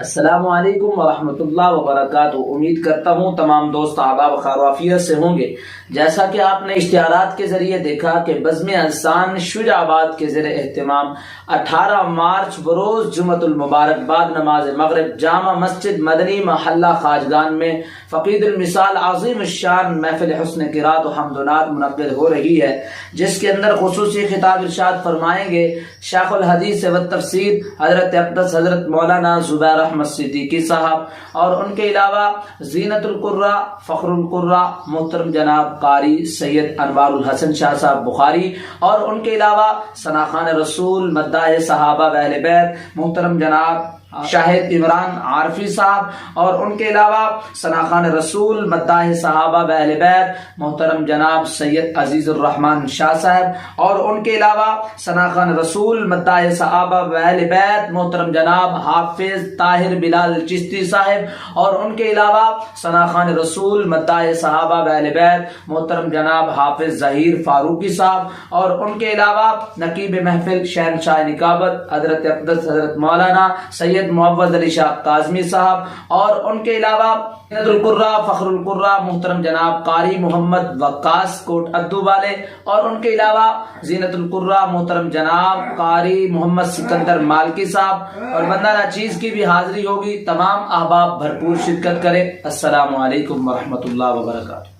السلام علیکم ورحمۃ اللہ وبرکاتہ۔ امید کرتا ہوں تمام دوست احباب خیر و عافیت سے ہوں گے۔ جیسا کہ آپ نے اشتہارات کے ذریعے دیکھا کہ بزم اذان شجاع آباد کے زیر اہتمام 18 مارچ بروز جمعۃ المبارک بعد نماز مغرب جامع مسجد مدنی محلہ خواجگان میں فقید المثال عظیم الشان محفل حسن قرات و حمد و نعت منعقد ہو رہی ہے، جس کے اندر خصوصی خطاب ارشاد فرمائیں گے شیخ الحدیث و تفسیر حضرت اقدس حضرت مولانا زبیر احمد صدیقی صاحب، اور ان کے علاوہ زینت القراء فخر القراء محترم جناب قاری سید انوار الحسن شاہ صاحب بخاری، اور ان کے علاوہ ثناخوان رسول مداح صحابہ و اہل بیت محترم جناب شاہد عمران عارفی صاحب، اور ان کے علاوہ ثناخوان رسول مداح صحابہ و اہل بیت محترم جناب سید عزیز الرحمن شاہ صاحب، اور ان کے علاوہ ثناخوان رسول مداح صحابہ و اہل بیت محترم جناب حافظ طاہر بلال چشتی صاحب، اور ان کے علاوہ ثناخوان رسول مداح صحابہ و اہل بیت محترم جناب حافظ ظہیر فاروقی صاحب، اور ان کے علاوہ نقیب محفل شہنشاہ نکابت حضرت اقدس حضرت مولانا سید معوض علی شاہ کاظمی صاحب، اور ان کے علاوہ زینت القراء فخر القراء محترم جناب قاری محمد وقاص کوٹ ادو والے، اور ان کے علاوہ زینت القراء محترم جناب قاری محمد سکندر مالکی صاحب، اور بندہ ناچیز کی بھی حاضری ہوگی۔ تمام احباب بھرپور شرکت کریں۔ السلام علیکم ورحمۃ اللہ وبرکاتہ۔